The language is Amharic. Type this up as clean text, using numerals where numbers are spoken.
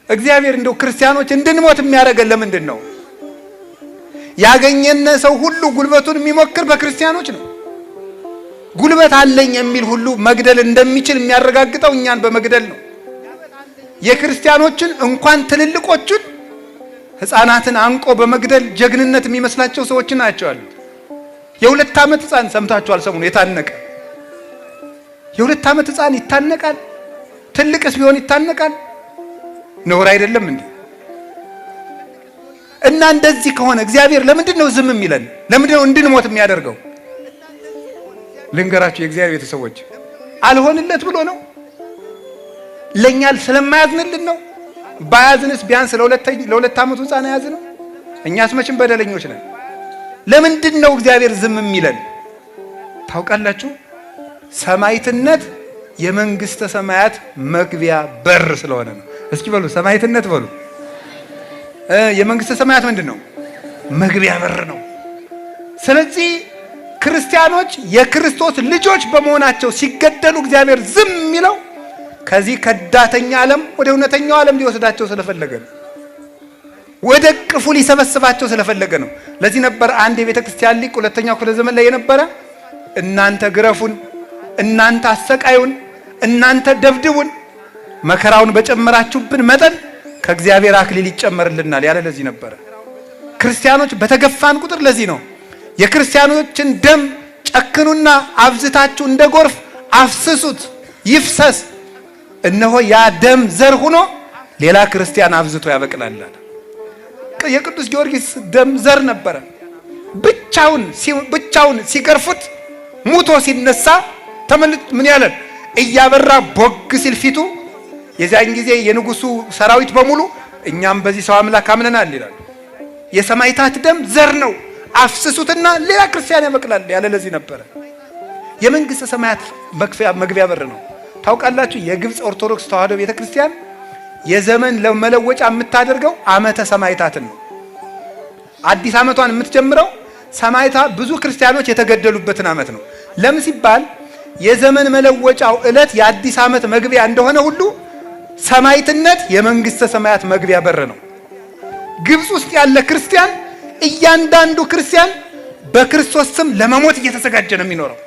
እግዚአብሔር እንደው ክርስቲያኖች እንድንሞት የሚያደርገን ለምንድን ነው? ያገኘነ ሰው ሁሉ ጉልበቱን የሚሞክር በክርስቲያኖች ነው። ጉልበት አለኝ የሚል ሁሉ መግደል እንደሚችል የሚያረጋግጠው እኛን በመግደል ነው። የክርስቲያኖችን እንኳን ትልልቆቹን ሕፃናትን አንቆ በመግደል ጀግንነት የሚመስላቸው ሰዎች ናቸው አሉ። የ2 ዓመት ሕፃን ሰምታችኋል? ሰሞኑን የታነቀ የ2 ዓመት ሕፃን ይታነቃል? ትልቅስ ቢሆን ይታነቃል? ነውር አይደለም እንዴ? እና እንደዚህ ከሆነ እግዚአብሔር ለምንድን ነው ዝም የሚለን? ለምንድን ነው እንድንሞት የሚያደርገው? ልንገራችሁ የእግዚአብሔር ቤተሰቦች፣ አልሆንለት ብሎ ነው? ለኛ ስለማያዝንልን ነው? ባያዝንስ ቢያንስ ለ2 ዓመቱ ሕፃን ያዝነው? እኛስ መቼም በደለኞች ነን። ለምንድን ነው እግዚአብሔር ዝም የሚለን? ታውቃላችሁ? ሰማዕትነት የመንግስተ ሰማያት መግቢያ በር ስለሆነ ነው። እስኪ በሉ ሰማዕትነት በሉ። የመንግስተ ሰማያት ምንድን ነው? መግቢያ በር ነው። ስለዚህ ክርስቲያኖች የክርስቶስ ልጆች በመሆናቸው ሲገደሉ እግዚአብሔር ዝም የሚለው ከዚህ ከዳተኛ ዓለም ወደ እውነተኛው ዓለም ሊወስዳቸው ስለፈለገ ነው። ወደ ቅፉ ሊሰበስባቸው ስለፈለገ ነው። ለዚህ ነበር አንድ የቤተ ክርስቲያን ሊቅ 2ኛው ክፍለ ዘመን ላይ የነበረ እናንተ ግረፉን፣ እናንተ አሰቃዩን፣ እናንተ ደብድቡን፣ መከራውን በጨመራችሁብን መጠን ከእግዚአብሔር አክሊል ይጨመርልናል ያለ ለዚህ ነበር። ክርስቲያኖች በተገፋን ቁጥር ለዚህ ነው የክርስቲያኖችን ደም ጨክኑና አብዝታችሁ እንደ ጎርፍ አፍስሱት ይፍሰስ፣ እነሆ ያ ደም ዘር ሆኖ ሌላ ክርስቲያን አብዝቶ ያበቅላል። የቅዱስ ጊዮርጊስ ደም ዘር ነበረ። ብቻውን ሲገርፉት ሙቶ ሲነሳ ተመልጥ ምን ያለ እያበራ ቦግ ሲል ፊቱ የዛን ጊዜ የንጉሱ ሰራዊት በሙሉ እኛም በዚህ ሰው አምላክ አምነናል ይላል። የሰማዕታት ደም ዘር ነው፣ አፍስሱትና ሌላ ክርስቲያን ያበቅላል ያለ ለዚህ ነበር። የመንግስተ ሰማያት መግቢያ በር ነው። ታውቃላችሁ? የግብጽ ኦርቶዶክስ ተዋሕዶ ቤተክርስቲያን የዘመን ለመለወጫ የምታደርገው ዓመተ ሰማዕታትን ነው። አዲስ ዓመቷን የምትጀምረው ሰማዕታት ብዙ ክርስቲያኖች የተገደሉበትን ዓመት ነው። ለምን ሲባል የዘመን መለወጫው ዕለት የአዲስ ዓመት መግቢያ እንደሆነ ሁሉ ሰማዕትነት የመንግስተ ሰማያት መግቢያ በር ነው። ግብጽ ውስጥ ያለ ክርስቲያን እያንዳንዱ ክርስቲያን በክርስቶስ ስም ለመሞት እየተዘጋጀ ነው የሚኖረው።